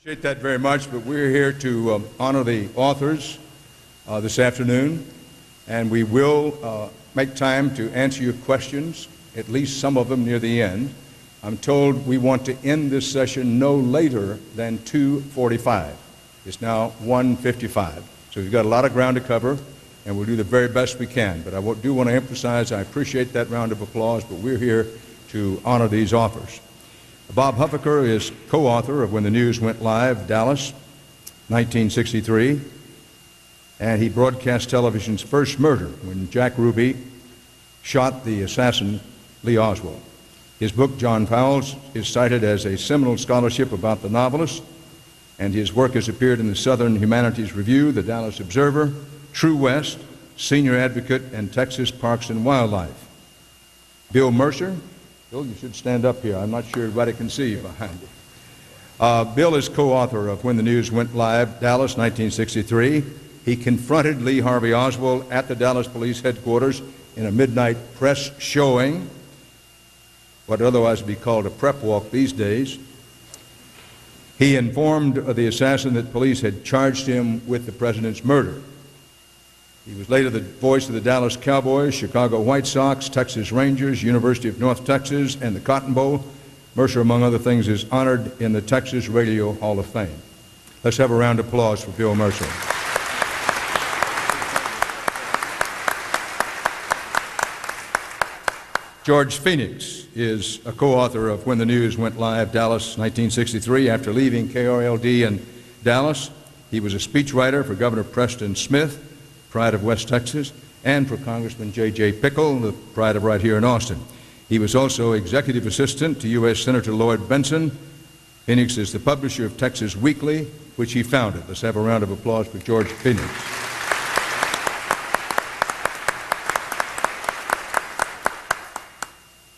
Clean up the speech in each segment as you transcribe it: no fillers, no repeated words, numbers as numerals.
Appreciate that very much, but we're here to honor the authors this afternoon, and we will make time to answer your questions, at least some of them near the end. I'm told we want to end this session no later than 2:45. It's now 1:55, so we've got a lot of ground to cover, and we'll do the very best we can. But I do want to emphasize I appreciate that round of applause, but we're here to honor these authors. Bob Huffaker is co-author of When the News Went Live, Dallas, 1963, and he broadcast television's first murder when Jack Ruby shot the assassin Lee Oswald. His book, John Fowles, is cited as a seminal scholarship about the novelist, and his work has appeared in the Southern Humanities Review, the Dallas Observer, True West, Senior Advocate, and Texas Parks and Wildlife. Bill Mercer. Bill, you should stand up here. I'm not sure everybody can see you behind you. Bill is co-author of When the News Went Live, Dallas, 1963. He confronted Lee Harvey Oswald at the Dallas Police Headquarters in a midnight press showing, what would otherwise be called a prep walk these days. He informed the assassin that police had charged him with the president's murder. He was later the voice of the Dallas Cowboys, Chicago White Sox, Texas Rangers, University of North Texas, and the Cotton Bowl. Mercer, among other things, is honored in the Texas Radio Hall of Fame. Let's have a round of applause for Bill Mercer. George Phoenix is a co-author of When the News Went Live, Dallas, 1963. After leaving KRLD in Dallas, he was a speechwriter for Governor Preston Smith, pride of West Texas, and for Congressman J.J. Pickle, the pride of right here in Austin. He was also executive assistant to U.S. Senator Lloyd Benson. Phoenix is the publisher of Texas Weekly, which he founded. Let's have a round of applause for George Phoenix.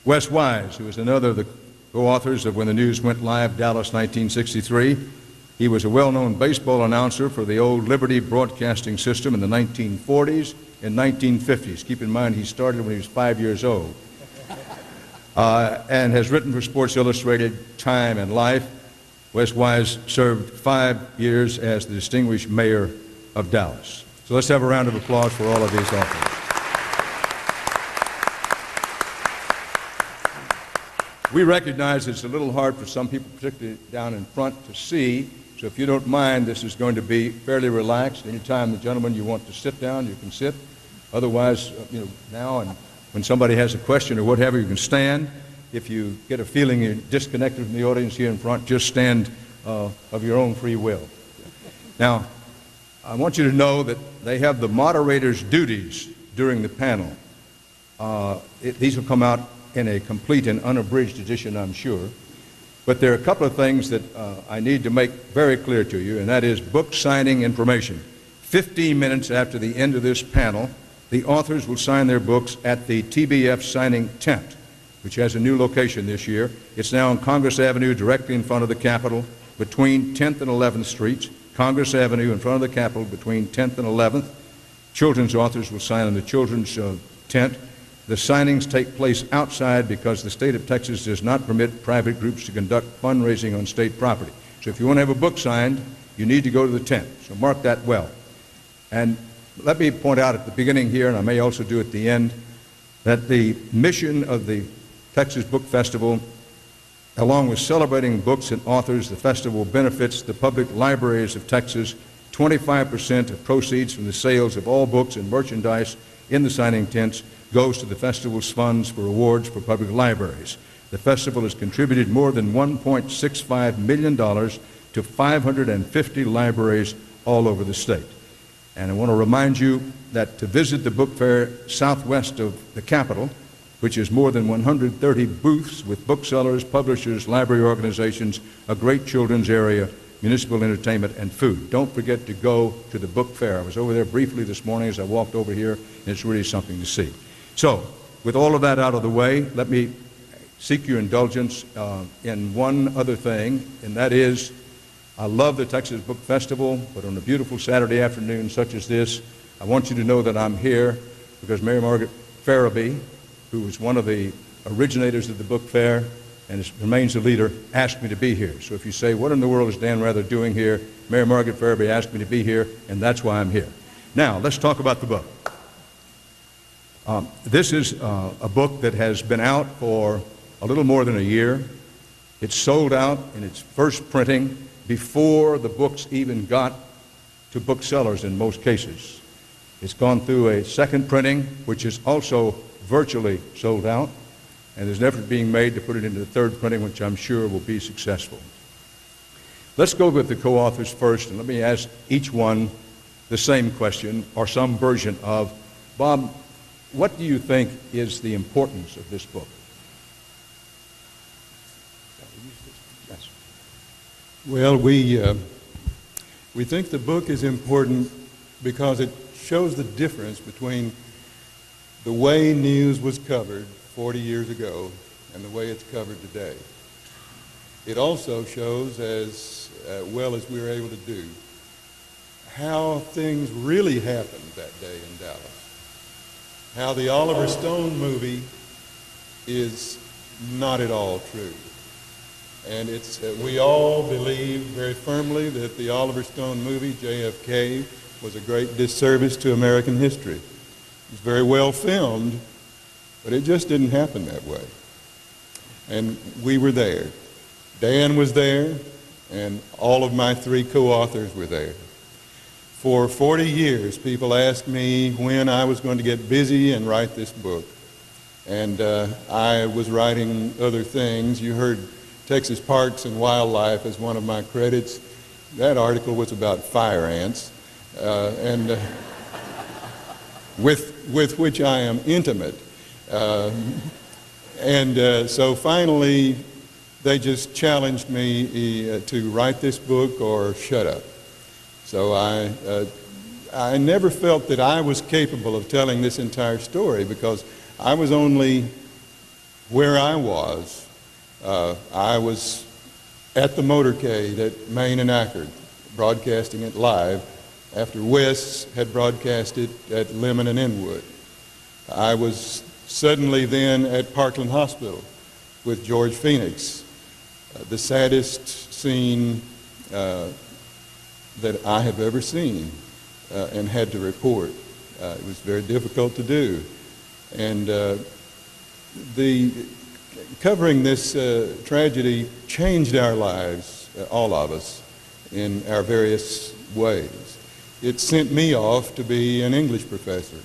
Wes Wise, who is another of the co-authors of When the News Went Live, Dallas, 1963. He was a well-known baseball announcer for the old Liberty Broadcasting System in the 1940s and 1950s. Keep in mind he started when he was 5 years old. And has written for Sports Illustrated, Time, and Life. Wes Wise served 5 years as the distinguished mayor of Dallas. So let's have a round of applause for all of these authors. We recognize it's a little hard for some people, particularly down in front, to see. So if you don't mind, this is going to be fairly relaxed. Anytime the gentlemen you want to sit down, you can sit. Otherwise, now and when somebody has a question or whatever, you can stand. If you get a feeling you're disconnected from the audience here in front, just stand of your own free will. Now, I want you to know that they have the moderator's duties during the panel. These will come out in a complete and unabridged edition, I'm sure. But there are a couple of things that I need to make very clear to you, and that is book signing information. 15 minutes after the end of this panel, the authors will sign their books at the TBF signing tent, which has a new location this year. It's now on Congress Avenue, directly in front of the Capitol, between 10th and 11th Streets. Congress Avenue in front of the Capitol, between 10th and 11th. Children's authors will sign in the children's tent. The signings take place outside because the state of Texas does not permit private groups to conduct fundraising on state property. So if you want to have a book signed, you need to go to the tent. So mark that well. And let me point out at the beginning here, and I may also do at the end, that the mission of the Texas Book Festival, along with celebrating books and authors, the festival benefits the public libraries of Texas. 25% of proceeds from the sales of all books and merchandise in the signing tents goes to the festival's funds for awards for public libraries. The festival has contributed more than $1.65 million to 550 libraries all over the state. And I want to remind you that to visit the book fair southwest of the Capitol, which is more than 130 booths with booksellers, publishers, library organizations, a great children's area, municipal entertainment, and food. Don't forget to go to the book fair. I was over there briefly this morning as I walked over here, and it's really something to see. So, with all of that out of the way, let me seek your indulgence in one other thing, and that is, I love the Texas Book Festival, but on a beautiful Saturday afternoon such as this, I want you to know that I'm here because Mary Margaret Farabee, who was one of the originators of the book fair, and remains the leader, asked me to be here. So if you say, what in the world is Dan Rather doing here? Mary Margaret Farabee asked me to be here, and that's why I'm here. Now, let's talk about the book. This is a book that has been out for a little more than a year. It's sold out in its first printing before the books even got to booksellers in most cases. It's gone through a second printing, which is also virtually sold out, and there's an effort being made to put it into the third printing, which I'm sure will be successful. Let's go with the co-authors first, and let me ask each one the same question, or some version of, Bob, what do you think is the importance of this book? Yes. Well, we think the book is important because it shows the difference between the way news was covered 40 years ago and the way it's covered today. It also shows, as well as we were able to do, how things really happened that day in Dallas. How the Oliver Stone movie is not at all true. And it's we all believe very firmly that the Oliver Stone movie, JFK, was a great disservice to American history. It was very well filmed, but it just didn't happen that way. And we were there. Dan was there, and all of my three co-authors were there. For 40 years, people asked me when I was going to get busy and write this book. And I was writing other things. You heard Texas Parks and Wildlife as one of my credits. That article was about fire ants, with which I am intimate. So finally, they just challenged me to write this book or shut up. So I never felt that I was capable of telling this entire story because I was only where I was. I was at the motorcade at Maine and Inaccurate, broadcasting it live after Wes had broadcast it at Lemon and Inwood. I was suddenly then at Parkland Hospital with George Phoenix, the saddest scene that I have ever seen and had to report. It was very difficult to do. And covering this tragedy changed our lives, all of us, in our various ways. It sent me off to be an English professor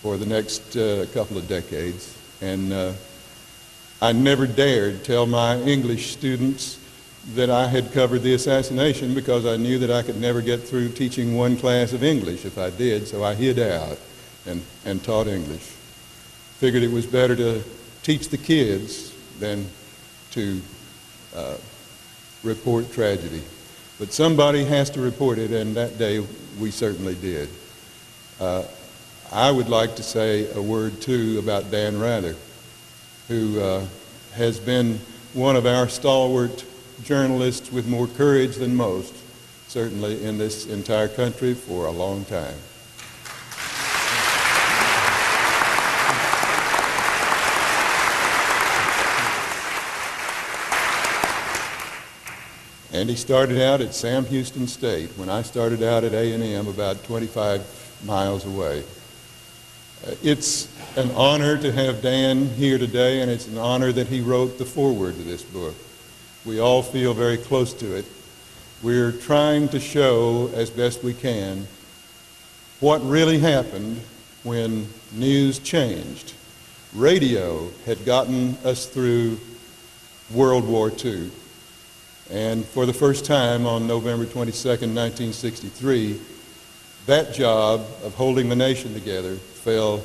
for the next couple of decades. And I never dared tell my English students that I had covered the assassination because I knew that I could never get through teaching one class of English if I did, so I hid out and taught English. Figured it was better to teach the kids than to report tragedy. But somebody has to report it, and that day we certainly did. I would like to say a word, too, about Dan Rather, who has been one of our stalwart journalists with more courage than most, certainly in this entire country, for a long time. And he started out at Sam Houston State when I started out at A&M about 25 miles away. It's an honor to have Dan here today, and it's an honor that he wrote the foreword to this book. We all feel very close to it. We're trying to show, as best we can, what really happened when news changed. Radio had gotten us through World War II. And for the first time on November 22nd, 1963, that job of holding the nation together fell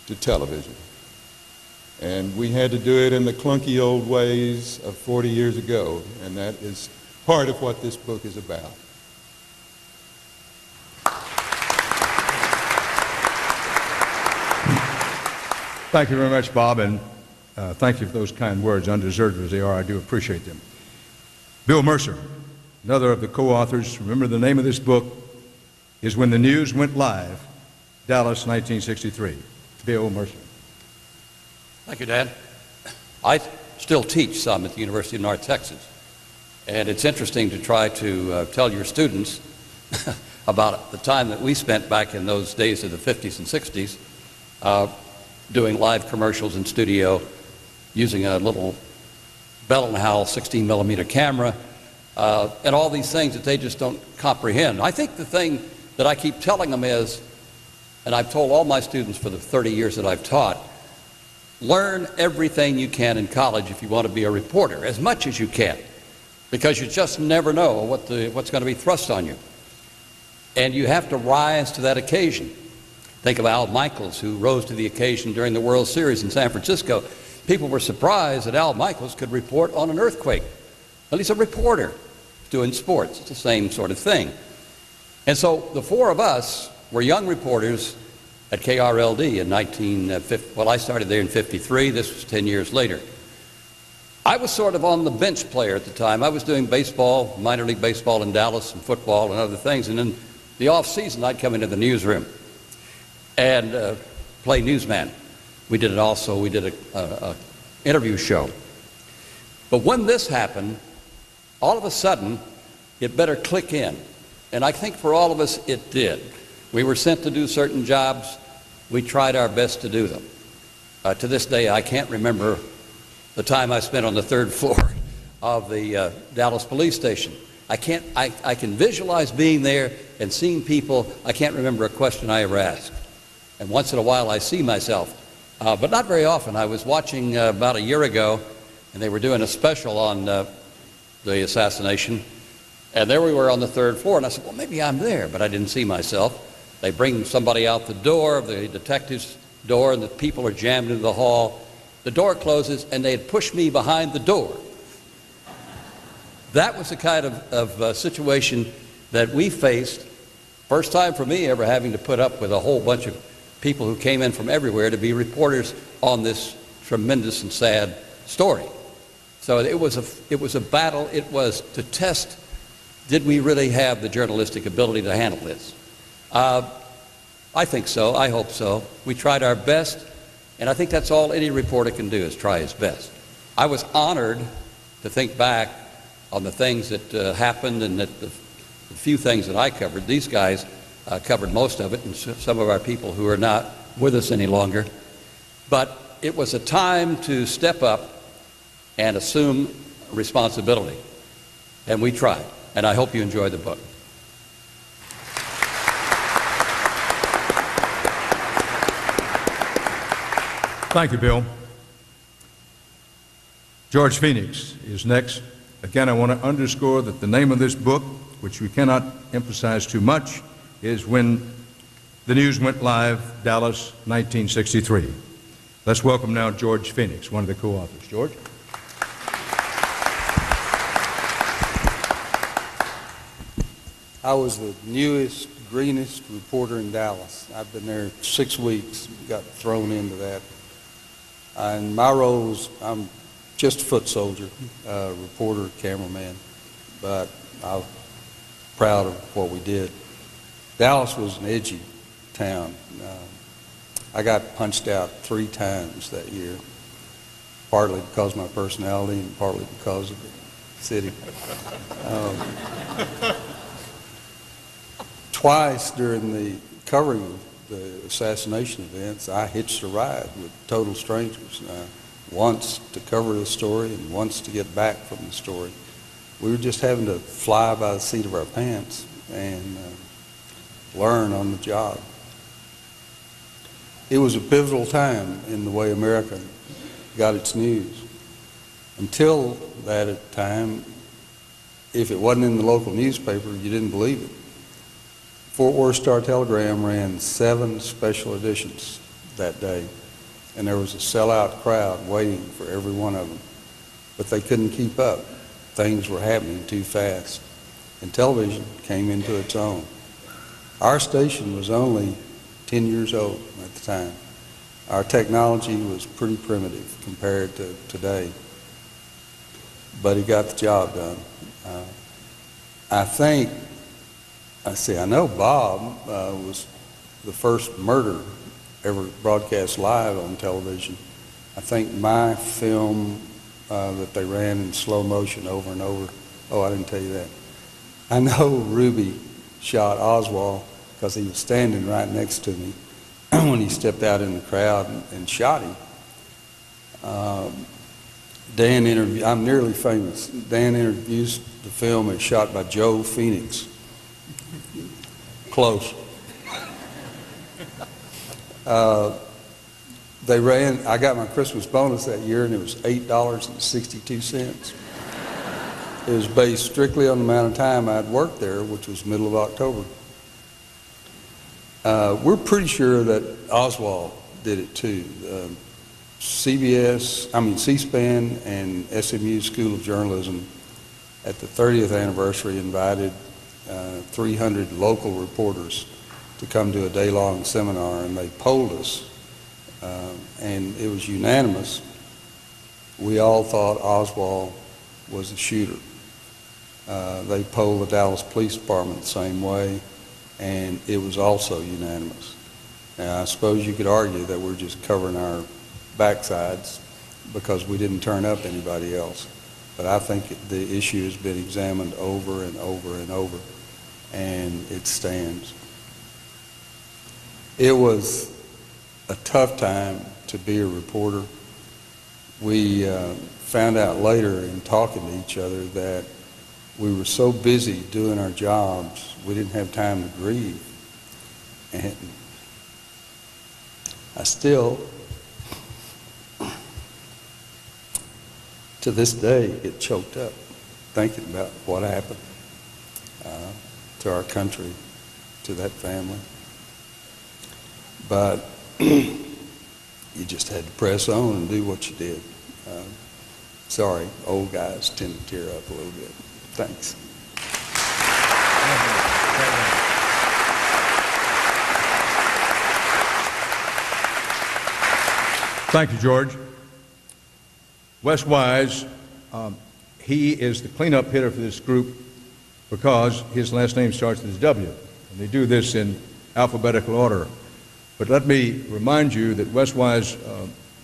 to television. And we had to do it in the clunky old ways of 40 years ago, and that is part of what this book is about. Thank you very much, Bob, and thank you for those kind words, undeserved as they are. I do appreciate them. Bill Mercer, another of the co-authors. Remember, the name of this book is When the News Went Live, Dallas, 1963. Bill Mercer. Thank you, Dan. I still teach some at the University of North Texas. And it's interesting to try to tell your students about the time that we spent back in those days of the 50s and 60s doing live commercials in studio using a little Bell & Howell 16 millimeter camera and all these things that they just don't comprehend. I think the thing that I keep telling them is, and I've told all my students for the 30 years that I've taught, learn everything you can in college if you want to be a reporter, as much as you can, because you just never know what's going to be thrust on you. And you have to rise to that occasion. Think of Al Michaels, who rose to the occasion during the World Series in San Francisco. People were surprised that Al Michaels could report on an earthquake. Well, he's a reporter doing sports. It's the same sort of thing. And so the four of us were young reporters at KRLD in 1950. Well, I started there in 53. This was 10 years later. I was sort of on the bench player at the time. I was doing baseball, minor league baseball in Dallas, and football and other things. And in the off season, I'd come into the newsroom and play newsman. We did it also. We did a interview show. But when this happened, all of a sudden, it better click in. And I think for all of us, it did. We were sent to do certain jobs. We tried our best to do them. To this day, I can't remember the time I spent on the third floor of the Dallas police station. I can visualize being there and seeing people. I can't remember a question I ever asked. And once in a while, I see myself. But not very often. I was watching about a year ago, and they were doing a special on the assassination. And there we were on the third floor, and I said, well, maybe I'm there, but I didn't see myself. They bring somebody out the door, the detective's door, and the people are jammed into the hall. The door closes, and they had pushed me behind the door. That was the kind of situation that we faced. First time for me ever having to put up with a whole bunch of people who came in from everywhere to be reporters on this tremendous and sad story. So it was a battle. It was to test, did we really have the journalistic ability to handle this? I think so. I hope so. We tried our best, and I think that's all any reporter can do, is try his best. I was honored to think back on the things that happened, and that the few things that I covered. These guys covered most of it, and some of our people who are not with us any longer. But it was a time to step up and assume responsibility. And we tried. And I hope you enjoy the book. Thank you, Bill. George Phoenix is next. Again, I want to underscore that the name of this book, which we cannot emphasize too much, is When the News Went Live, Dallas, 1963. Let's welcome now George Phoenix, one of the co-authors. George? I was the newest, greenest reporter in Dallas. I've been there 6 weeks, got thrown into that. And my role was, I'm just a foot soldier, reporter, cameraman, but I'm proud of what we did. Dallas was an edgy town. I got punched out 3 times that year, partly because of my personality and partly because of the city. Twice during the covering of the assassination events, I hitched a ride with total strangers. Once to cover the story and once to get back from the story. We were just having to fly by the seat of our pants and learn on the job. It was a pivotal time in the way America got its news. Until that time, if it wasn't in the local newspaper, you didn't believe it. Fort Worth Star-Telegram ran 7 special editions that day, and there was a sellout crowd waiting for every one of them. But they couldn't keep up. Things were happening too fast, and television came into its own. Our station was only 10 years old at the time. Our technology was pretty primitive compared to today, but it got the job done. I know Bob was the first murder ever broadcast live on television. I think my film that they ran in slow motion over and over. Oh, I didn't tell you that. I know Ruby shot Oswald because he was standing right next to me when he stepped out in the crowd and shot him. I'm nearly famous. Dan introduced the film as shot by Joe Phoenix. Close. I got my Christmas bonus that year, and it was $8.62. It was based strictly on the amount of time I'd worked there, which was middle of October. We're pretty sure that Oswald did it too. C-SPAN and SMU School of Journalism at the 30th anniversary invited 300 local reporters to come to a day-long seminar, and they polled us, and it was unanimous. We all thought Oswald was the shooter. They polled the Dallas Police Department the same way, and it was also unanimous. Now, I suppose you could argue that we're just covering our backsides because we didn't turn up anybody else. But I think the issue has been examined over and over and over, and it stands. It was a tough time to be a reporter. We found out later in talking to each other that we were so busy doing our jobs, we didn't have time to grieve. And I still, to this day, get choked up thinking about what happened to our country, to that family. But you just had to press on and do what you did. Sorry, old guys tend to tear up a little bit. Thanks. Thank you, George. Wes Wise, he is the cleanup hitter for this group because his last name starts with a W, and they do this in alphabetical order. But let me remind you that Wes Wise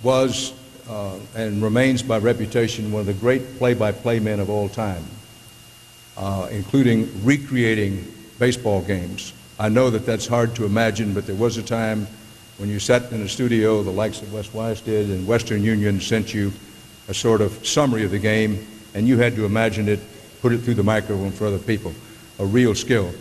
was and remains by reputation one of the great play-by-play men of all time, including recreating baseball games. I know that that's hard to imagine, but there was a time when you sat in a studio, the likes of Wes Wise did, and Western Union sent you a sort of summary of the game, and you had to imagine it, put it through the microphone for other people, a real skill.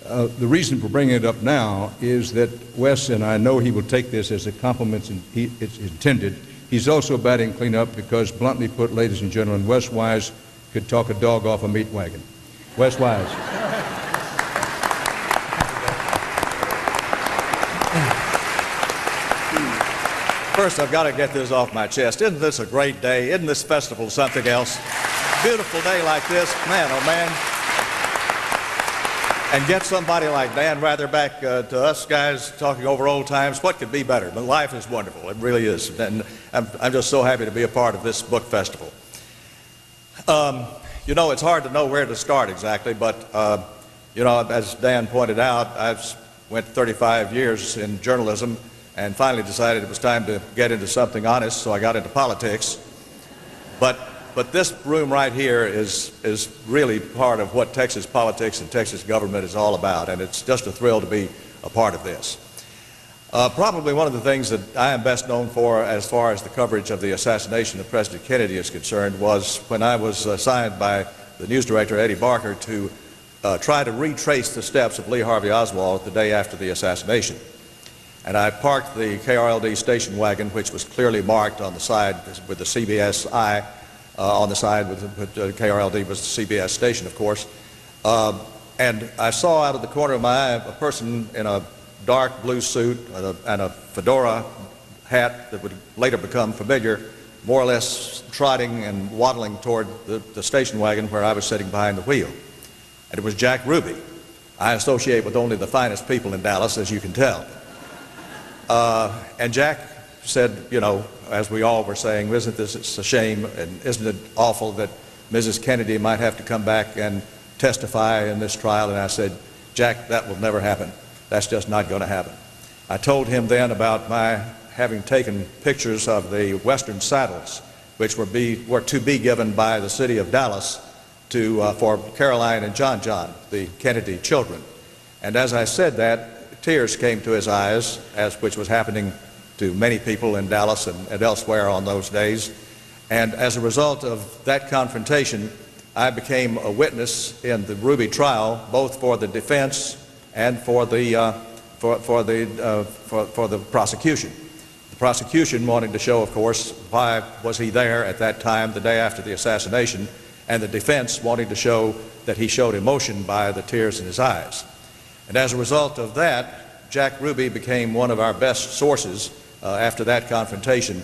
The reason for bringing it up now is that Wes, and I know he will take this as a compliment it's intended, he's also batting cleanup because, bluntly put, ladies and gentlemen, Wes Wise could talk a dog off a meat wagon. Wes Wise. First, I've got to get this off my chest. Isn't this a great day? Isn't this festival something else? Beautiful day like this, man, oh man. And get somebody like Dan Rather back to us guys talking over old times. What could be better? But life is wonderful. It really is. And I'm just so happy to be a part of this book festival. You know, it's hard to know where to start exactly, but, you know, as Dan pointed out, I've went 35 years in journalism and finally decided it was time to get into something honest, so I got into politics. But this room right here is really part of what Texas politics and Texas government is all about, and it's just a thrill to be a part of this. Probably one of the things that I am best known for as far as the coverage of the assassination of President Kennedy is concerned was when I was assigned by the news director, Eddie Barker, to try to retrace the steps of Lee Harvey Oswald the day after the assassination. And I parked the KRLD station wagon, which was clearly marked on the side with the CBS I on the side, with KRLD was the CBS station, of course. And I saw out of the corner of my eye a person in a dark blue suit and a fedora hat that would later become familiar, more or less trotting and waddling toward the station wagon where I was sitting behind the wheel. And it was Jack Ruby. I associate with only the finest people in Dallas, as you can tell. And Jack said, you know, as we all were saying, isn't this a shame, and isn't it awful that Mrs. Kennedy might have to come back and testify in this trial? And I said, Jack, that will never happen. That's just not going to happen. I told him then about my having taken pictures of the Western saddles which were to be given by the city of Dallas for Caroline and John, the Kennedy children. And as I said that, tears came to his eyes, which was happening to many people in Dallas and elsewhere on those days. And as a result of that confrontation, I became a witness in the Ruby trial, both for the defense and for the prosecution. The prosecution wanting to show, of course, why was he there at that time, the day after the assassination, and the defense wanting to show that he showed emotion by the tears in his eyes. And as a result of that, Jack Ruby became one of our best sources after that confrontation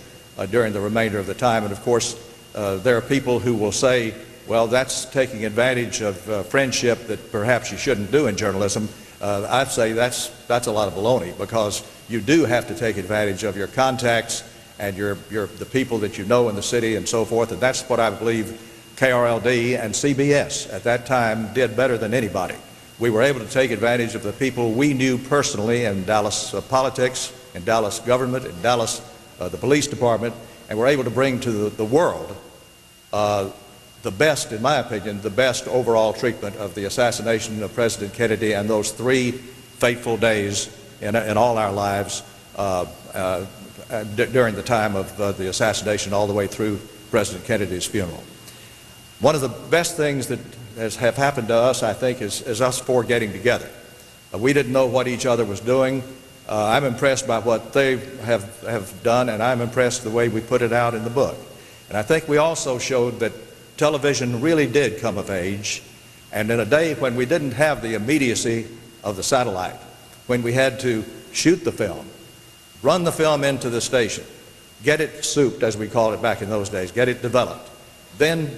during the remainder of the time. And of course, there are people who will say, well, that's taking advantage of friendship that perhaps you shouldn't do in journalism. I'd say that's a lot of baloney, because you do have to take advantage of your contacts and the people that you know in the city and so forth. And that's what I believe KRLD and CBS at that time did better than anybody. We were able to take advantage of the people we knew personally in Dallas politics, in Dallas government, in Dallas the police department, and were able to bring to the world the best, in my opinion, the best overall treatment of the assassination of President Kennedy and those 3 fateful days in all our lives during the time of the assassination all the way through President Kennedy's funeral. One of the best things that have happened to us, I think, is us 4 getting together. We didn't know what each other was doing. I'm impressed by what they have done, and I'm impressed the way we put it out in the book. And I think we also showed that television really did come of age, and in a day when we didn't have the immediacy of the satellite, when we had to shoot the film, run the film into the station, get it souped, as we called it back in those days, get it developed, then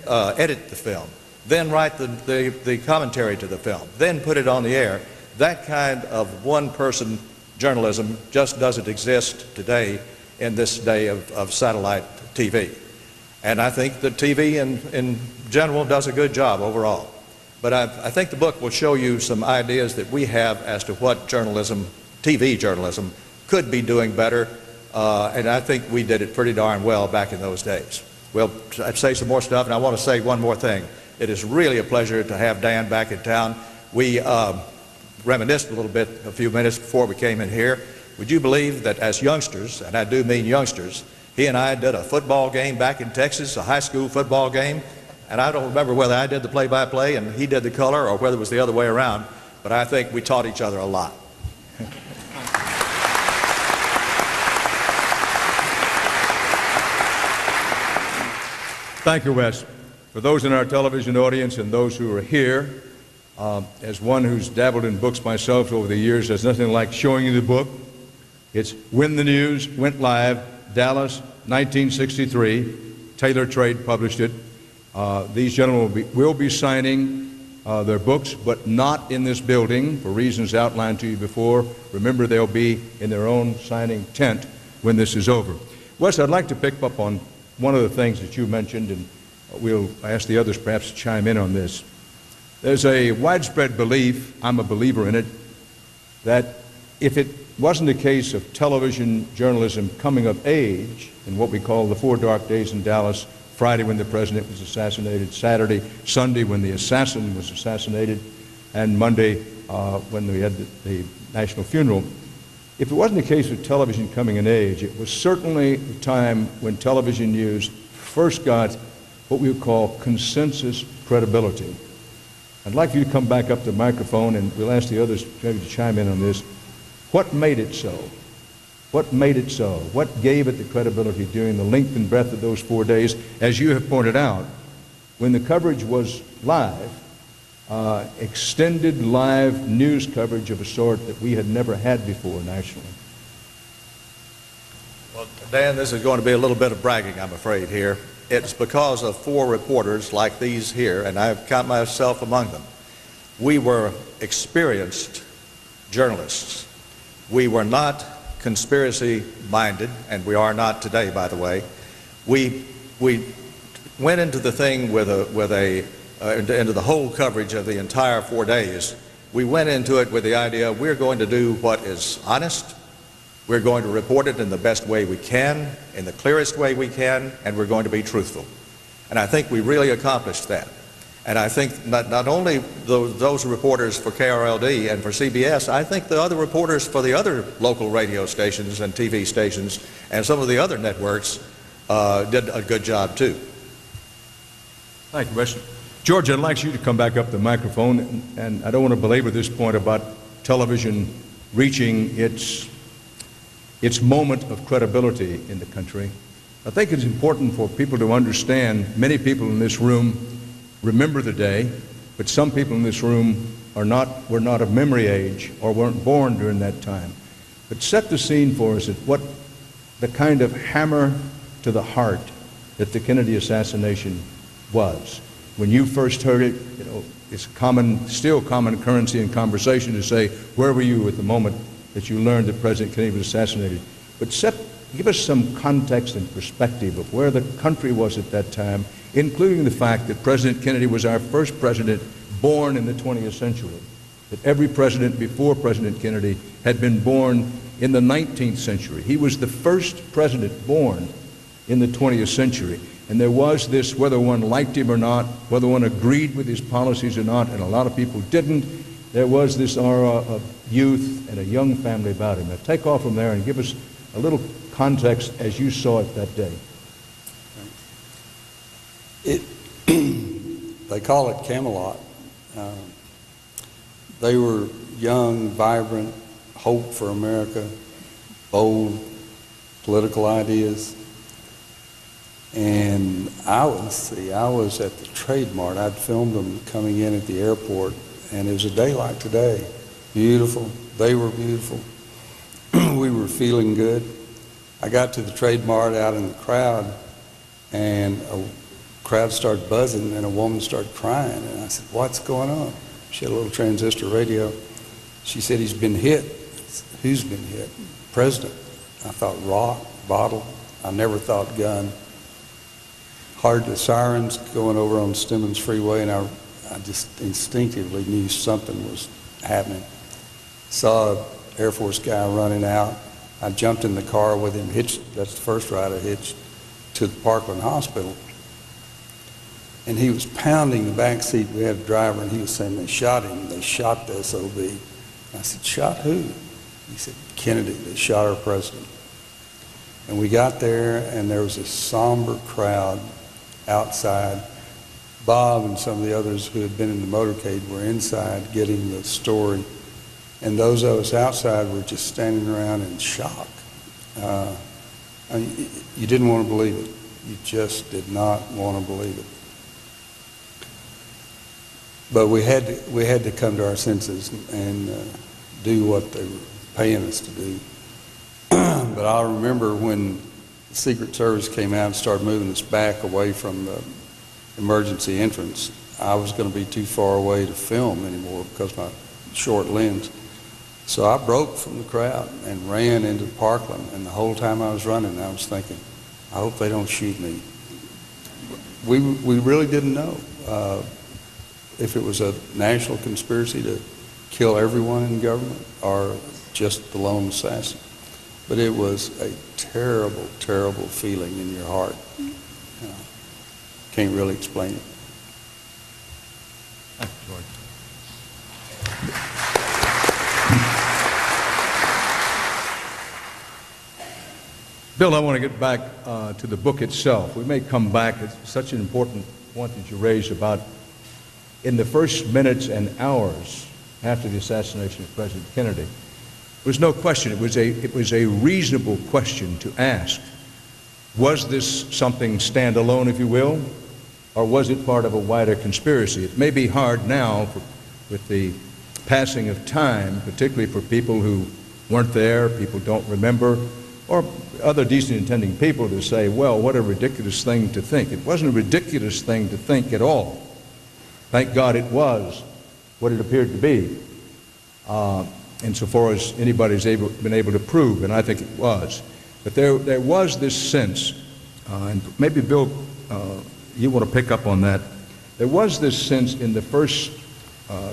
edit the film, then write the commentary to the film, then put it on the air. That kind of one-person journalism just doesn't exist today in this day of satellite TV. And I think that TV in general does a good job overall. But I think the book will show you some ideas that we have as to what journalism, TV journalism, could be doing better. And I think we did it pretty darn well back in those days. We'll say some more stuff, and I want to say one more thing. It is really a pleasure to have Dan back in town. We reminisced a little bit a few minutes before we came in here. Would you believe that as youngsters, and I do mean youngsters, he and I did a football game back in Texas, a high school football game, and I don't remember whether I did the play-by-play and he did the color or whether it was the other way around, but I think we taught each other a lot. Thank you, Wes. For those in our television audience and those who are here, as one who's dabbled in books myself over the years, there's nothing like showing you the book. It's When the News Went Live, Dallas, 1963. Taylor Trade published it. These gentlemen will be signing their books, but not in this building for reasons outlined to you before. Remember, they'll be in their own signing tent when this is over. Wes, I'd like to pick up on one of the things that you mentioned, and we'll ask the others perhaps to chime in on this. There's a widespread belief, I'm a believer in it, that if it wasn't a case of television journalism coming of age in what we call the 4 dark days in Dallas, Friday when the president was assassinated, Saturday, Sunday when the assassin was assassinated, and Monday when we had the national funeral. If it wasn't a case of television coming of age, it was certainly the time when television news first got what we would call consensus credibility. I'd like you to come back up to the microphone, and we'll ask the others maybe to chime in on this. What made it so? What made it so? What gave it the credibility during the length and breadth of those 4 days? As you have pointed out, when the coverage was live, extended live news coverage of a sort that we had never had before nationally. Well, Dan, this is going to be a little bit of bragging, I'm afraid, here. It's because of 4 reporters like these here, and I count myself among them. We were experienced journalists. We were not conspiracy-minded, and we are not today, by the way. We went into the thing into the whole coverage of the entire 4 days. We went into it with the idea we're going to do what is honest, We're going to report it in the best way we can, in the clearest way we can, and we're going to be truthful. And I think we really accomplished that. And I think not only those reporters for KRLD and for CBS, I think the other reporters for the other local radio stations and TV stations and some of the other networks did a good job too. Thank you, Wes. George, I'd like you to come back up the microphone, and I don't want to belabor this point about television reaching its moment of credibility in the country. I think it's important for people to understand, many people in this room remember the day, but some people in this room were not of memory age or weren't born during that time. But set the scene for us at what the kind of hammer to the heart that the Kennedy assassination was. When you first heard it, you know, it's still common currency in conversation to say, where were you at the moment that you learned that President Kennedy was assassinated? But give us some context and perspective of where the country was at that time, including the fact that President Kennedy was our first president born in the 20th century, that every president before President Kennedy had been born in the 19th century. He was the first president born in the 20th century. And there was this, whether one liked him or not, whether one agreed with his policies or not, and a lot of people didn't, there was this aura of youth and a young family about him. Now take off from there and give us a little context as you saw it that day. They call it Camelot. They were young, vibrant, hope for America, bold political ideas. And I was at the Trade Mart. I'd filmed them coming in at the airport, and it was a day like today. Beautiful. They were beautiful. We were feeling good. I got to the Trade Mart out in the crowd, and a crowd started buzzing, and a woman started crying. And I said, what's going on? She had a little transistor radio. She said, he's been hit. Said, who's been hit? President. I thought rock, bottle. I never thought gun. Heard the sirens going over on Stemmons Freeway, and I just instinctively knew something was happening. Saw an Air Force guy running out. I jumped in the car with him, hitched, that's the first ride I hitched, to the Parkland Hospital. And he was pounding the back seat. We had a driver, and he was saying, they shot him. They shot the SOB. I said, shot who? He said, Kennedy. They shot our president. And we got there, and there was a somber crowd outside. Bob and some of the others who had been in the motorcade were inside getting the story. And those of us outside were just standing around in shock. You didn't want to believe it. You just did not want to believe it. But we had to come to our senses and do what they were paying us to do. But I remember when the Secret Service came out and started moving us back away from the emergency entrance, I was going to be too far away to film anymore because of my short lens. So I broke from the crowd and ran into Parkland, and the whole time I was running, I was thinking, I hope they don't shoot me. We really didn't know if it was a national conspiracy to kill everyone in government or just the lone assassin. But it was a terrible, terrible feeling in your heart. Can't really explain it. Thank you, George. Bill, I want to get back to the book itself. We may come back. It's such an important point that you raised about in the first minutes and hours after the assassination of President Kennedy. There was no question. It was a reasonable question to ask. Was this something standalone, if you will, or was it part of a wider conspiracy? It may be hard now with the passing of time, particularly for people who weren't there, people don't remember, or other decent intending people to say, well, what a ridiculous thing to think. It wasn't a ridiculous thing to think at all. Thank God it was what it appeared to be, insofar as anybody's been able to prove, and I think it was. But there was this sense, and maybe Bill, you want to pick up on that. There was this sense in the first,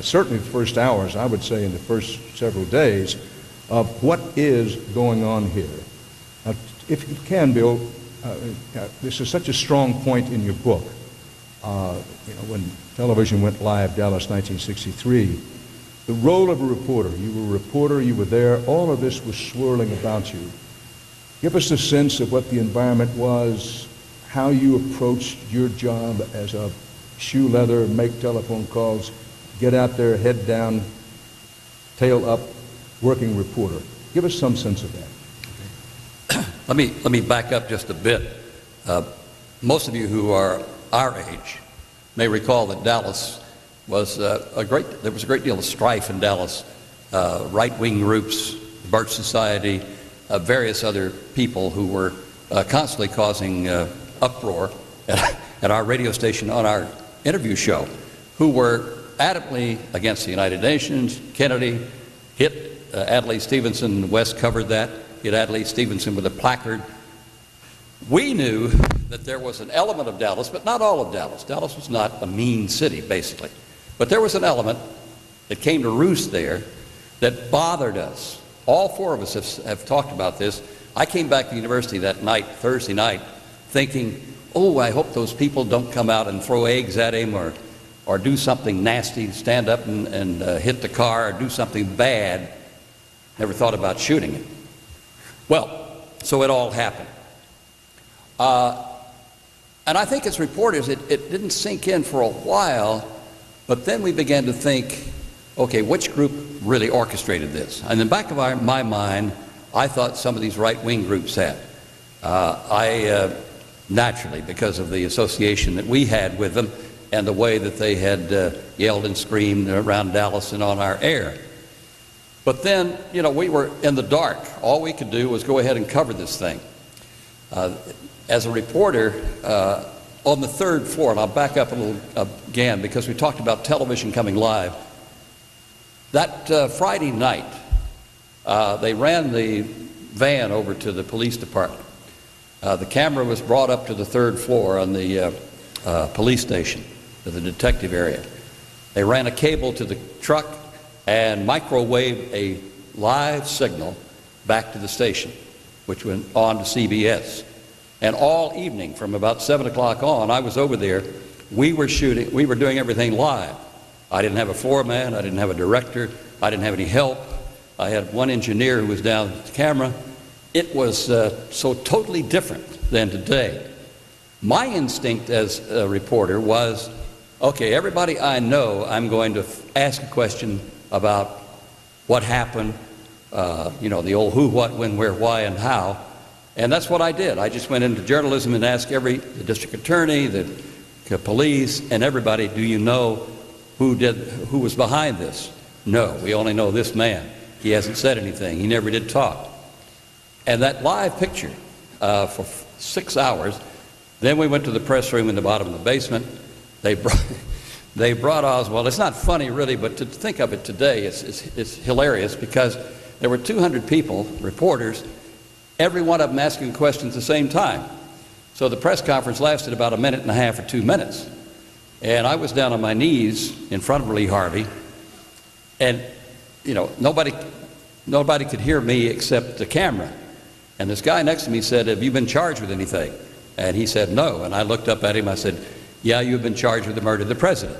certainly the first hours, I would say in the first several days, of what is going on here. Now, if you can, Bill, this is such a strong point in your book. When television went live, Dallas, 1963, the role of a reporter, you were a reporter, you were there, all of this was swirling about you. Give us a sense of what the environment was, how you approached your job as a shoe leather, make telephone calls, get out there, head down, tail up, working reporter. Give us some sense of that. Let me back up just a bit. Most of you who are our age may recall that Dallas was there was a great deal of strife in Dallas. Right-wing groups, the Birch Society, various other people who were constantly causing uproar at our radio station on our interview show, who were adamantly against the United Nations. Kennedy hit Adlai Stevenson. West covered that, hit Adlai Stevenson with a placard. We knew that there was an element of Dallas, but not all of Dallas. Dallas was not a mean city, basically. But there was an element that came to roost there that bothered us. All four of us have talked about this. I came back to the university that night, Thursday night, thinking, oh, I hope those people don't come out and throw eggs at him or do something nasty, stand up and hit the car or do something bad. Never thought about shooting him. Well, so it all happened. And I think as reporters, it didn't sink in for a while, but then we began to think, okay, which group really orchestrated this? And in the back of my mind, I thought some of these right-wing groups had. Naturally, because of the association that we had with them and the way that they had yelled and screamed around Dallas and on our air. But then, we were in the dark. All we could do was go ahead and cover this thing. As a reporter, on the third floor, and I'll back up a little again because we talked about television coming live. That Friday night, they ran the van over to the police department. The camera was brought up to the third floor on the police station, to the detective area. They ran a cable to the truck and microwaved a live signal back to the station, which went on to CBS. And all evening, from about 7 o'clock on, I was over there. We were doing everything live. I didn't have a floor man, I didn't have a director, I didn't have any help. I had one engineer who was down at the camera. It was so totally different than today. My instinct as a reporter was, okay, everybody I know, I'm going to ask a question about what happened, the old who, what, when, where, why, and how. And that's what I did. I just went into journalism and asked the district attorney, the police, and everybody, do you know who was behind this? No, we only know this man. He hasn't said anything. He never did talk. And that live picture for 6 hours, then we went to the press room in the bottom of the basement. They brought Oswald. It's not funny really, but to think of it today, it's hilarious because there were 200 people, reporters, every one of them asking questions at the same time. So the press conference lasted about a minute and a half or 2 minutes. And I was down on my knees in front of Lee Harvey, and nobody could hear me except the camera. And this guy next to me said, have you been charged with anything? And he said, no. And I looked up at him, I said, yeah, you've been charged with the murder of the president.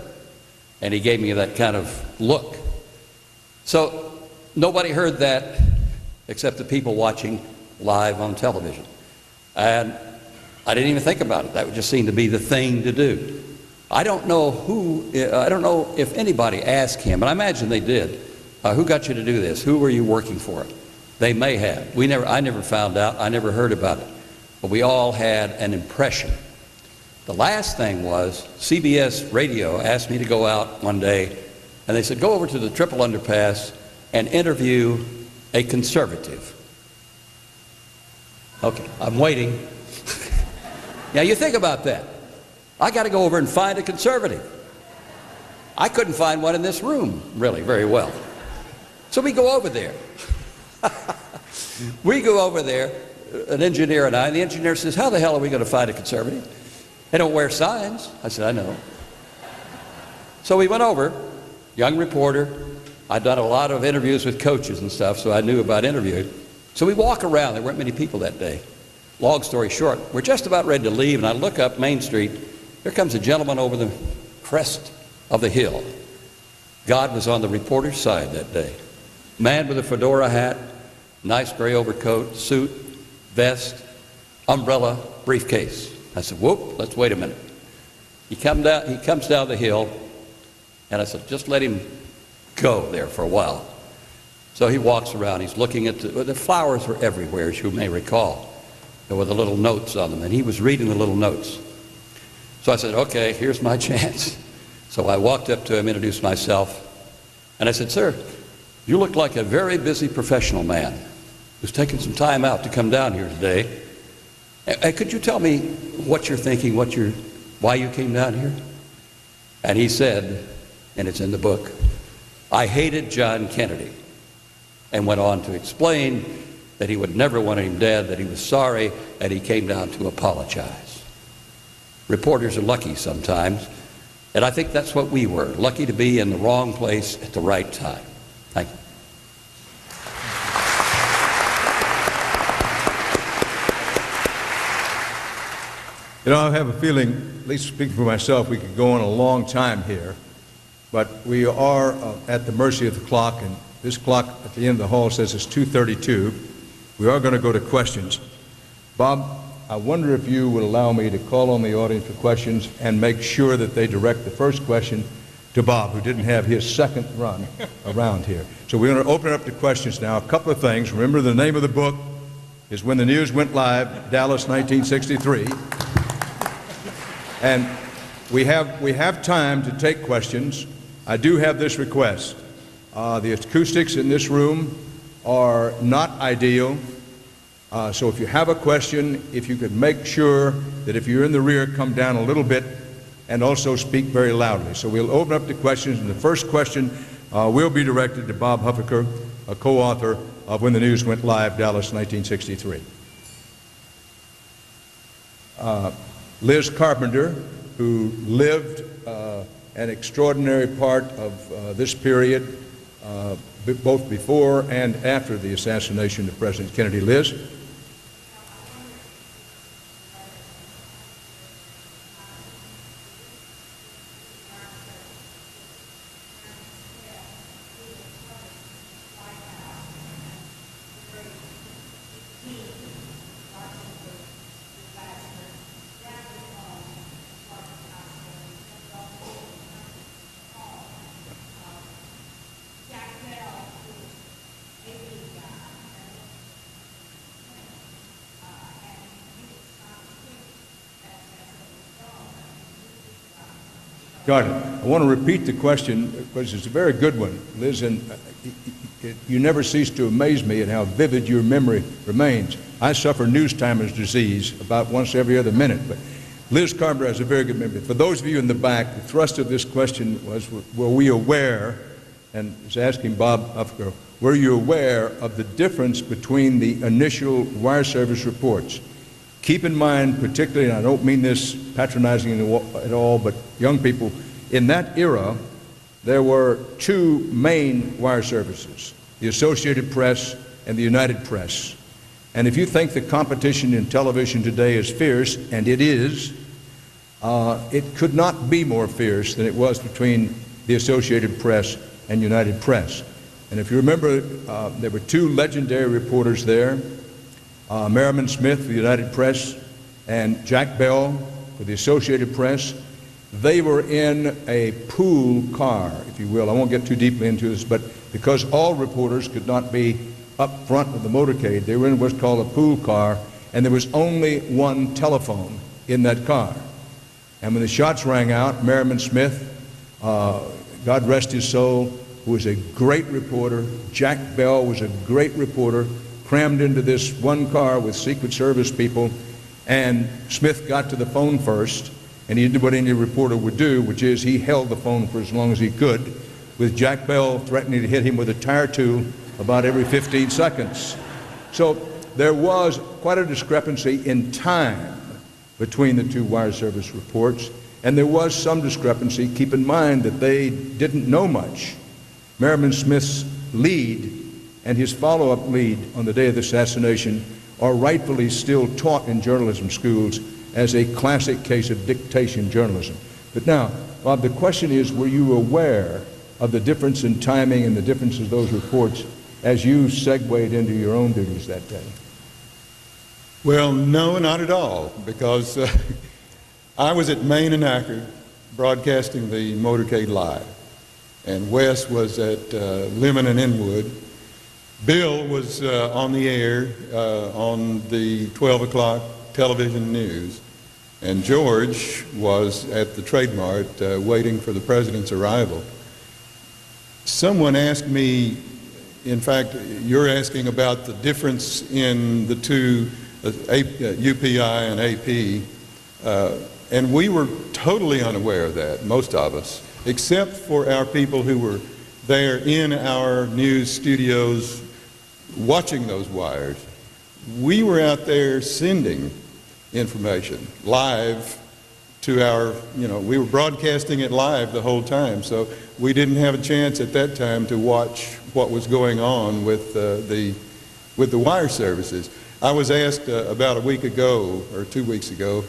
And he gave me that kind of look. So nobody heard that except the people watching live on television. And I didn't even think about it. That would just seem to be the thing to do. I don't know if anybody asked him, and I imagine they did, who got you to do this? Who were you working for? They may have. I never found out. I never heard about it. But we all had an impression. The last thing was CBS Radio asked me to go out one day, and they said, go over to the Triple Underpass and interview a conservative. Okay, I'm waiting. Now you think about that. I got to go over and find a conservative. I couldn't find one in this room, really, very well. So we go over there. We go over there, an engineer and I, and the engineer says, how the hell are we going to find a conservative? They don't wear signs. I said, I know. So we went over, young reporter. I'd done a lot of interviews with coaches and stuff, so I knew about interviewing. So we walk around. There weren't many people that day. Long story short, we're just about ready to leave, and I look up Main Street. Here comes a gentleman over the crest of the hill. God was on the reporter's side that day. Man with a fedora hat, nice gray overcoat, suit, vest, umbrella, briefcase. I said, whoop, let's wait a minute. He comes down the hill, and I said, just let him go there for a while. So he walks around. He's looking at the flowers were everywhere, as you may recall. There were the little notes on them, and he was reading the little notes. So I said, okay, here's my chance. So I walked up to him, introduced myself, and I said, sir, you look like a very busy professional man who's taken some time out to come down here today. Could you tell me what you're thinking, why you came down here? And he said, and it's in the book, I hated John Kennedy, and went on to explain that he would never want him dead, that he was sorry, and he came down to apologize. Reporters are lucky sometimes, and I think that's what we were, lucky to be in the wrong place at the right time. Thank you. You know, I have a feeling, at least speaking for myself, we could go on a long time here, but we are at the mercy of the clock, and this clock at the end of the hall says it's 2:32. We are going to go to questions. Bob, I wonder if you would allow me to call on the audience for questions and make sure that they direct the first question to Bob, who didn't have his second run around here. So we're going to open it up to questions now. A couple of things. Remember, the name of the book is When the News Went Live, Dallas, 1963. And we have time to take questions. I do have this request. The acoustics in this room are not ideal. So if you have a question, if you could make sure that if you're in the rear, come down a little bit and also speak very loudly. So we'll open up to questions, and the first question will be directed to Bob Huffaker, a co-author of When the News Went Live, Dallas, 1963. Liz Carpenter, who lived an extraordinary part of this period, both before and after the assassination of President Kennedy. Liz? God, I want to repeat the question because it's a very good one, Liz, and you never cease to amaze me at how vivid your memory remains. I suffer newstimer's disease about once every other minute, but Liz Carpenter has a very good memory. For those of you in the back, the thrust of this question was, were we aware, and it's asking Bob Huffaker, were you aware of the difference between the initial wire service reports? Keep in mind, particularly, and I don't mean this patronizing at all, but young people, in that era, there were two main wire services, the Associated Press and the United Press. And if you think the competition in television today is fierce, and it is, it could not be more fierce than it was between the Associated Press and United Press. And if you remember, there were two legendary reporters there, Merriman Smith for the United Press and Jack Bell for the Associated Press. They were in a pool car, if you will. I won't get too deeply into this, but because all reporters could not be up front of the motorcade, they were in what's called a pool car, and there was only one telephone in that car. And when the shots rang out, Merriman Smith, God rest his soul, who was a great reporter, Jack Bell was a great reporter, crammed into this one car with Secret Service people, and Smith got to the phone first, and he did what any reporter would do, which is he held the phone for as long as he could, with Jack Bell threatening to hit him with a tire tool about every 15 seconds. So there was quite a discrepancy in time between the two wire service reports, and there was some discrepancy. Keep in mind that they didn't know much. Merriman Smith's lead and his follow-up lead on the day of the assassination are rightfully still taught in journalism schools as a classic case of dictation journalism. But now, Bob, the question is, were you aware of the difference in timing and the difference of those reports as you segued into your own duties that day? Well, no, not at all, because I was at Maine and Inaccurate broadcasting the motorcade live, and Wes was at Lemon and Inwood. Bill was on the air on the 12 o'clock television news, and George was at the Trade Mart waiting for the president's arrival. Someone asked me, in fact, you're asking about the difference in the two, UPI and AP, and we were totally unaware of that, most of us, except for our people who were there in our news studios watching those wires. We were out there sending information live to our, we were broadcasting it live the whole time, so we didn't have a chance at that time to watch what was going on with the wire services. I was asked about a week ago, or 2 weeks ago,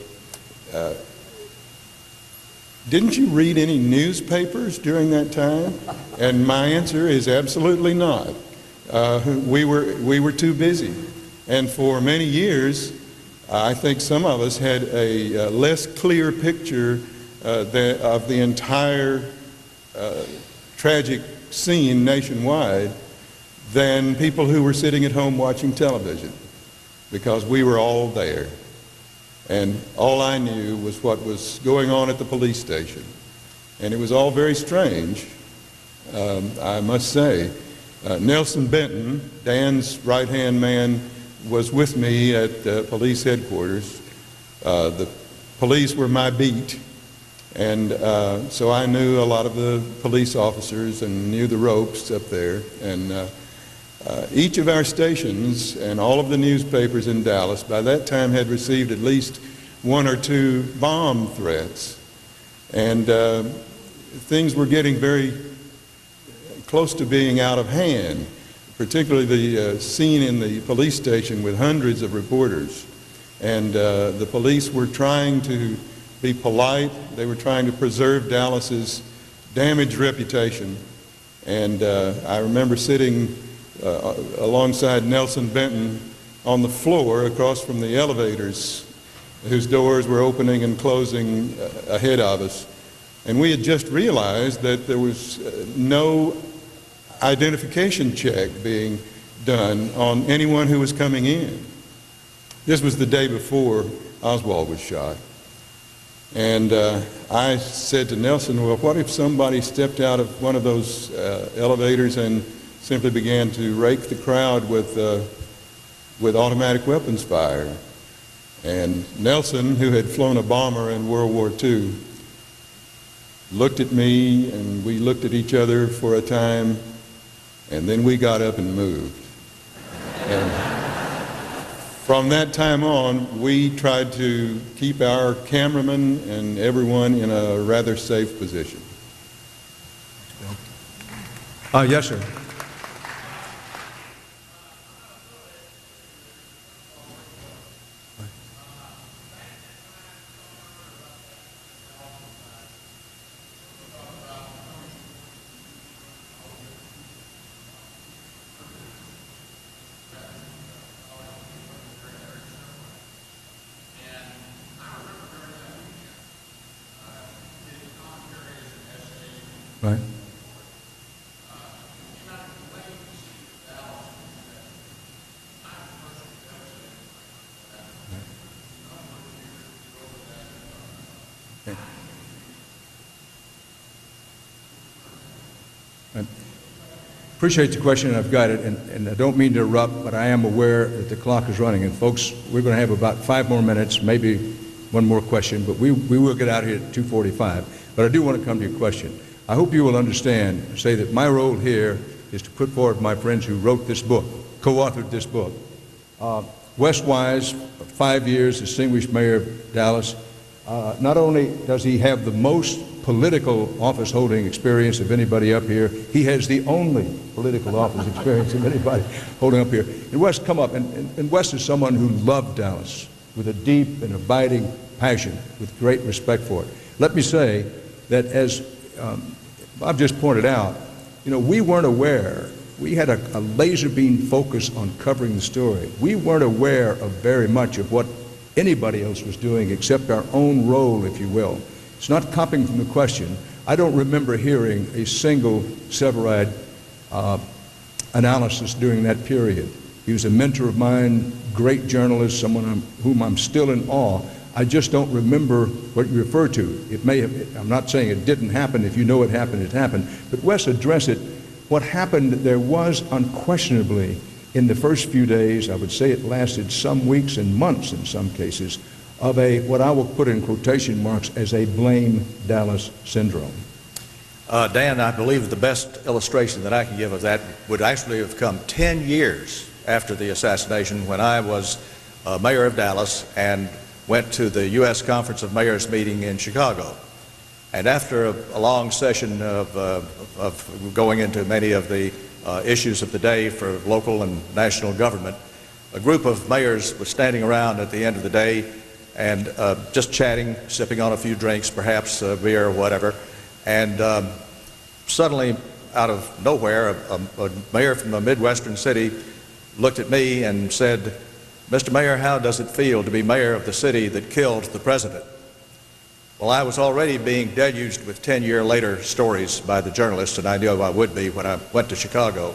didn't you read any newspapers during that time? And my answer is absolutely not. We were too busy. And for many years, I think some of us had a less clear picture of the entire tragic scene nationwide than people who were sitting at home watching television, because we were all there. And all I knew was what was going on at the police station. And it was all very strange, I must say. Nelson Benton, Dan's right-hand man, was with me at police headquarters. The police were my beat, and so I knew a lot of the police officers and knew the ropes up there. And each of our stations and all of the newspapers in Dallas by that time had received at least 1 or 2 bomb threats. And things were getting very close to being out of hand, particularly the scene in the police station with hundreds of reporters. And the police were trying to be polite. They were trying to preserve Dallas's damaged reputation. And I remember sitting alongside Nelson Benton on the floor across from the elevators whose doors were opening and closing ahead of us. And we had just realized that there was no identification check being done on anyone who was coming in. This was the day before Oswald was shot. And I said to Nelson, well, what if somebody stepped out of one of those elevators and simply began to rake the crowd with automatic weapons fire? And Nelson, who had flown a bomber in World War II, looked at me, and we looked at each other for a time, and then we got up and moved. And from that time on, we tried to keep our cameramen and everyone in a rather safe position. Yes, sir. Right. Okay. I appreciate the question, I've got it, and I don't mean to interrupt, but I am aware that the clock is running. And folks, we're going to have about 5 more minutes, maybe one more question, but we will get out here at 2:45. But I do want to come to your question. I hope you will understand and say that my role here is to put forward my friends who wrote this book, co-authored this book. Wes Wise, 5 years, distinguished mayor of Dallas, not only does he have the most political office holding experience of anybody up here. He has the only political office experience of anybody holding up here. And Wes, come up. And Wes is someone who loved Dallas with a deep and abiding passion, with great respect for it. Let me say that, as Bob just pointed out, we weren't aware. We had a laser beam focus on covering the story. We weren't aware of very much of what anybody else was doing except our own role, if you will. It's not copying from the question. I don't remember hearing a single Severide analysis during that period. He was a mentor of mine, great journalist, someone whom I'm still in awe. I just don't remember what you refer to. It may have, I'm not saying it didn't happen. If you know it happened, it happened. But Wes addressed it. What happened, there was unquestionably, in the first few days, I would say it lasted some weeks and months in some cases, of what I will put in quotation marks as a blame Dallas syndrome. Dan, I believe the best illustration that I can give of that would actually have come 10 years after the assassination, when I was mayor of Dallas and went to the U.S. Conference of Mayors meeting in Chicago. And after a long session of going into many of the issues of the day for local and national government, a group of mayors was standing around at the end of the day and just chatting, sipping on a few drinks, perhaps beer or whatever. And suddenly, out of nowhere, a mayor from a Midwestern city looked at me and said, "Mr. Mayor, how does it feel to be mayor of the city that killed the president?" Well, I was already being deluged with 10-year later stories by the journalists, and I knew I would be when I went to Chicago.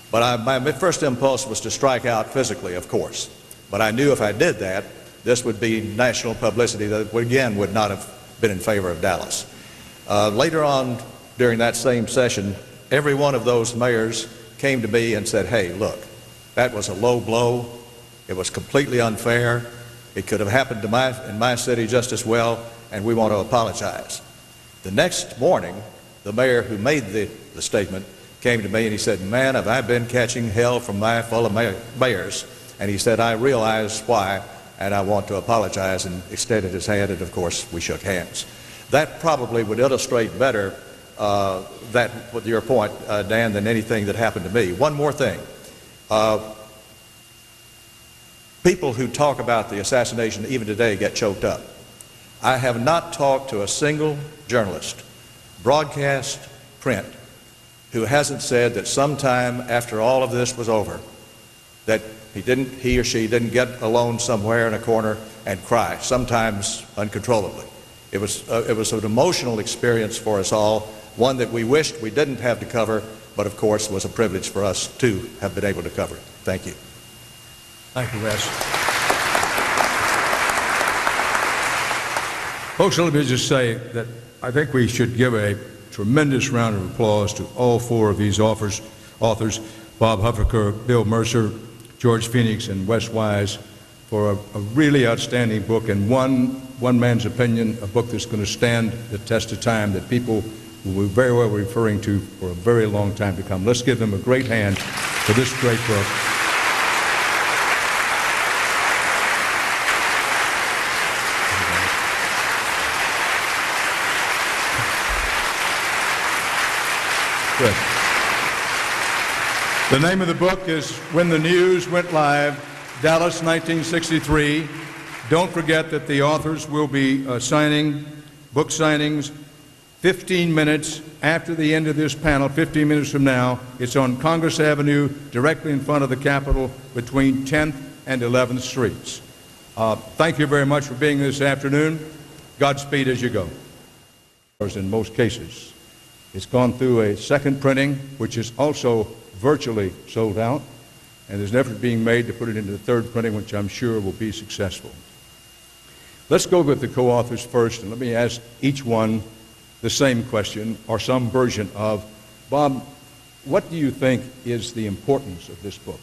But my first impulse was to strike out physically, of course. But I knew if I did that, this would be national publicity that, again, would not have been in favor of Dallas. Later on, during that same session, every one of those mayors came to me and said, "Hey, look, that was a low blow. It was completely unfair. It could have happened in my city just as well, and we want to apologize." The next morning, the mayor who made the statement came to me and he said, "Man, have I been catching hell from my fellow mayors." And he said, "I realize why, and I want to apologize," and extended his hand, and of course we shook hands. That probably would illustrate better with your point, Dan, than anything that happened to me. One more thing. People who talk about the assassination even today get choked up. I have not talked to a single journalist, broadcast, print, who hasn't said that sometime after all of this was over, that he or she didn't get alone somewhere in a corner and cry, sometimes uncontrollably. It was an emotional experience for us all, one that we wished we didn't have to cover, but of course was a privilege for us to have been able to cover it. Thank you. Thank you, Wes. Folks, let me just say that I think we should give a tremendous round of applause to all four of these authors, Bob Huffaker, Bill Mercer, George Phoenix, and Wes Wise, for a really outstanding book, and one man's opinion, a book that's going to stand the test of time, that people will be very well referring to for a very long time to come. Let's give them a great hand for this great book. Good. The name of the book is When the News Went Live, Dallas, 1963. Don't forget that the authors will be signing book signings 15 minutes after the end of this panel, 15 minutes from now. It's on Congress Avenue, directly in front of the Capitol, between 10th and 11th Streets. Thank you very much for being here this afternoon. Godspeed as you go. In most cases. It's gone through a second printing, which is also virtually sold out, and there's an effort being made to put it into the third printing, which I'm sure will be successful. Let's go with the co-authors first, and let me ask each one the same question, or some version of, Bob, what do you think is the importance of this book?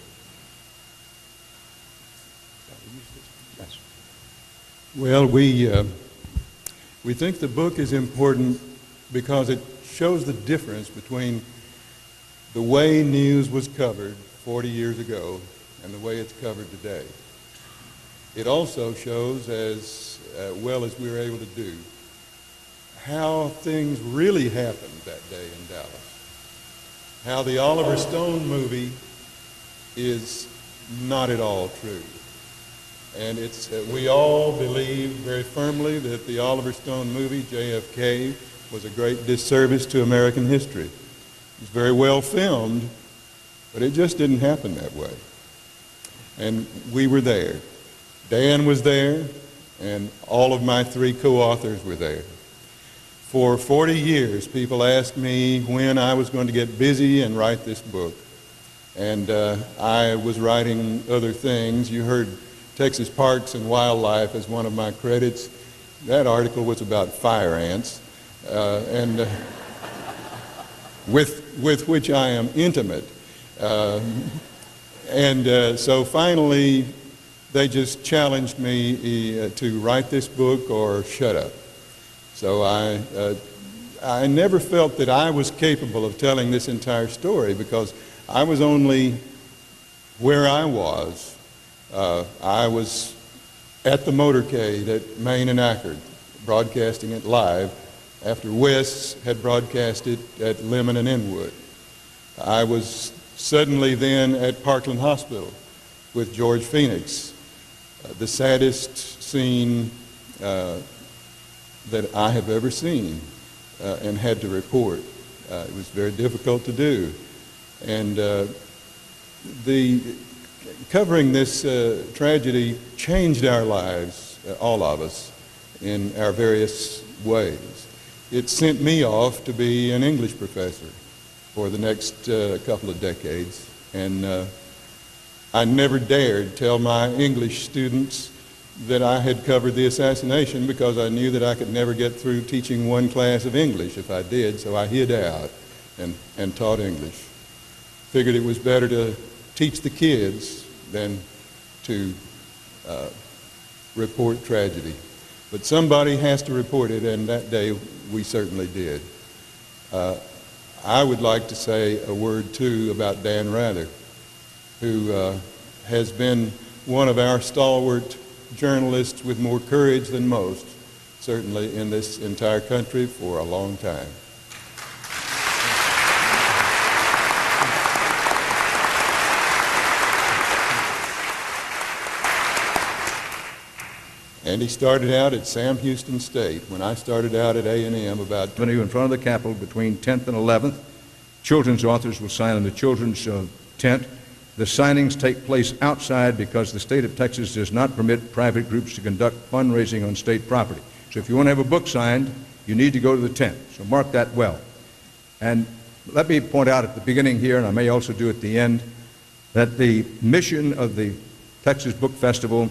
Yes. Well, we think the book is important because it shows the difference between the way news was covered 40 years ago and the way it's covered today. It also shows, as well as we were able to do, how things really happened that day in Dallas. How the Oliver Stone movie is not at all true. And we all believe very firmly that the Oliver Stone movie, JFK, was a great disservice to American history. It was very well filmed, but it just didn't happen that way. And we were there. Dan was there, and all of my 3 co-authors were there. For 40 years, people asked me when I was going to get busy and write this book. And I was writing other things. You heard Texas Parks and Wildlife as one of my credits. That article was about fire ants, with which I am intimate. So finally, they just challenged me to write this book or shut up. So I never felt that I was capable of telling this entire story because I was only where I was. I was at the motorcade at Maine and Accurate, broadcasting it live after Wes had broadcast it at Lemon and Inwood. I was suddenly then at Parkland Hospital with George Phoenix, the saddest scene that I have ever seen and had to report. It was very difficult to do. And covering this tragedy changed our lives, all of us, in our various ways. It sent me off to be an English professor for the next couple of decades. And I never dared tell my English students that I had covered the assassination because I knew that I could never get through teaching one class of English if I did, so I hid out and taught English. Figured it was better to teach the kids than to report tragedy. But somebody has to report it, and that day we certainly did. I would like to say a word, too, about Dan Rather, who has been one of our stalwart journalists with more courage than most, certainly in this entire country, for a long time. And he started out at Sam Houston State. When I started out at A&M about... In front of the Capitol between 10th and 11th. Children's authors will sign in the children's tent. The signings take place outside because the state of Texas does not permit private groups to conduct fundraising on state property. So if you want to have a book signed, you need to go to the tent. So mark that well. And let me point out at the beginning here, and I may also do at the end, that the mission of the Texas Book Festival,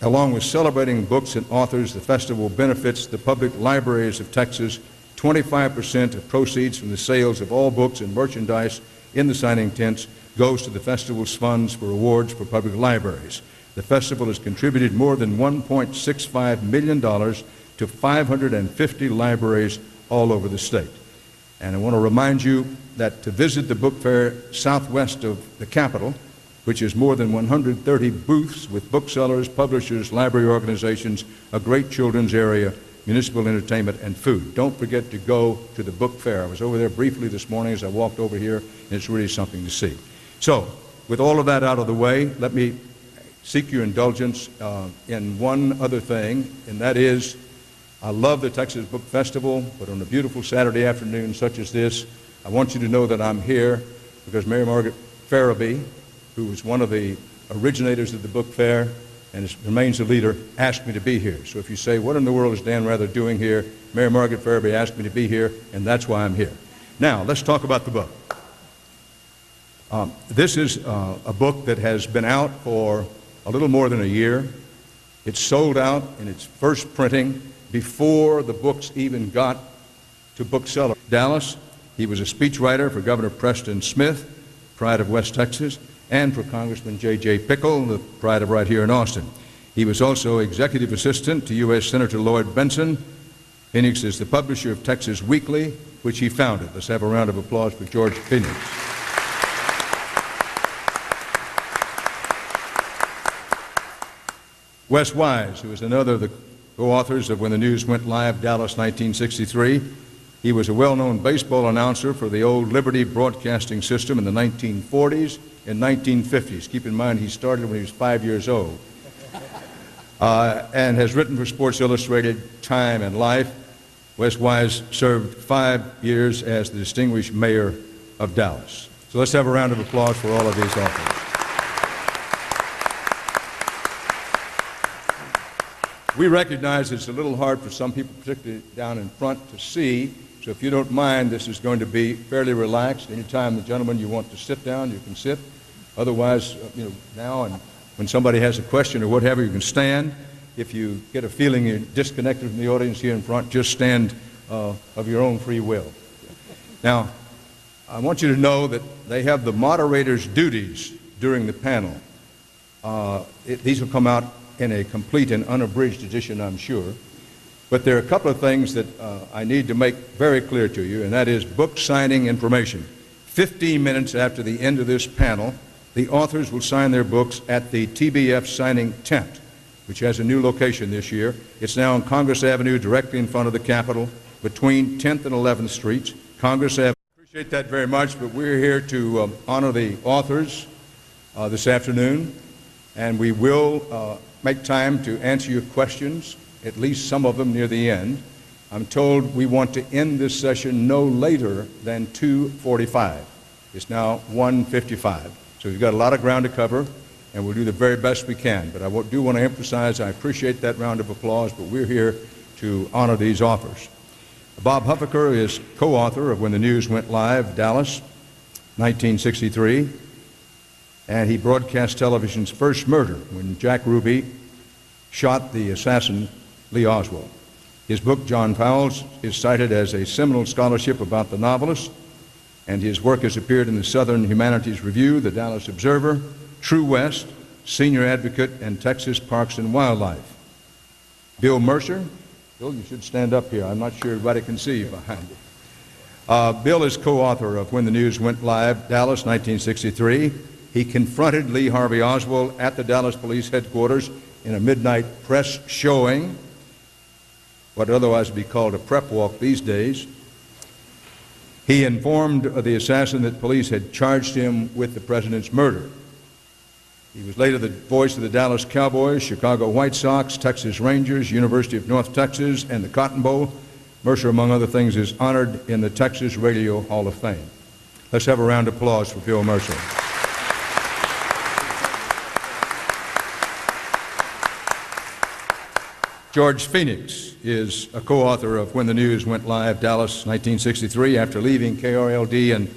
along with celebrating books and authors, the festival benefits the public libraries of Texas. 25% of proceeds from the sales of all books and merchandise in the signing tents goes to the festival's funds for awards for public libraries. The festival has contributed more than $1.65 million to 550 libraries all over the state. And I want to remind you that to visit the book fair southwest of the Capitol, which is more than 130 booths with booksellers, publishers, library organizations, a great children's area, municipal entertainment, and food. Don't forget to go to the book fair. I was over there briefly this morning as I walked over here, and it's really something to see. So, with all of that out of the way, let me seek your indulgence in one other thing, and that is, I love the Texas Book Festival, but on a beautiful Saturday afternoon such as this, I want you to know that I'm here because Mary Margaret Farabee, who was one of the originators of the book fair and remains a leader, asked me to be here. So if you say, what in the world is Dan Rather doing here? Mary Margaret Farabee asked me to be here, and that's why I'm here. Now, let's talk about the book. This is a book that has been out for a little more than a year. It sold out in its first printing before the books even got to booksellers. Dallas, he was a speechwriter for Governor Preston Smith, pride of West Texas, and for Congressman J.J. Pickle, the pride of right here in Austin. He was also executive assistant to U.S. Senator Lloyd Benson. Phoenix is the publisher of Texas Weekly, which he founded. Let's have a round of applause for George Phoenix. Wes Wise, who is another of the co-authors of When the News Went Live, Dallas, 1963. He was a well-known baseball announcer for the old Liberty Broadcasting System in the 1940s and 1950s. Keep in mind, he started when he was 5 years old. And has written for Sports Illustrated, Time, and Life. Wes Wise served 5 years as the distinguished mayor of Dallas. So let's have a round of applause for all of these authors. We recognize it's a little hard for some people, particularly down in front, to see. So if you don't mind, this is going to be fairly relaxed. Anytime the gentleman you want to sit down, you can sit. Otherwise, now and when somebody has a question or whatever, you can stand. If you get a feeling you're disconnected from the audience here in front, just stand of your own free will. Now, I want you to know that they have the moderator's duties during the panel. These will come out in a complete and unabridged edition, I'm sure. But there are a couple of things that I need to make very clear to you, and that is book signing information. 15 minutes after the end of this panel, the authors will sign their books at the TBF signing tent, which has a new location this year. It's now on Congress Avenue, directly in front of the Capitol, between 10th and 11th Streets, Congress Avenue. I appreciate that very much, but we're here to honor the authors this afternoon, and we will make time to answer your questions, at least some of them near the end. I'm told we want to end this session no later than 2:45. It's now 1:55. So we've got a lot of ground to cover, and we'll do the very best we can. But I do want to emphasize, I appreciate that round of applause, but we're here to honor these authors. Bob Huffaker is co-author of When the News Went Live, Dallas, 1963. And he broadcast television's first murder when Jack Ruby shot the assassin Lee Oswald. His book, John Fowles, is cited as a seminal scholarship about the novelist, and his work has appeared in the Southern Humanities Review, the Dallas Observer, True West, Senior Advocate, and Texas Parks and Wildlife. Bill Mercer. Bill, you should stand up here. I'm not sure everybody can see you behind you. Bill is co-author of When the News Went Live, Dallas, 1963. He confronted Lee Harvey Oswald at the Dallas Police Headquarters in a midnight press showing, what would otherwise be called a prep walk these days. He informed the assassin that police had charged him with the president's murder. He was later the voice of the Dallas Cowboys, Chicago White Sox, Texas Rangers, University of North Texas, and the Cotton Bowl. Mercer, among other things, is honored in the Texas Radio Hall of Fame. Let's have a round of applause for Bill Mercer. George Phoenix is a co-author of When the News Went Live, Dallas, 1963. After leaving KRLD in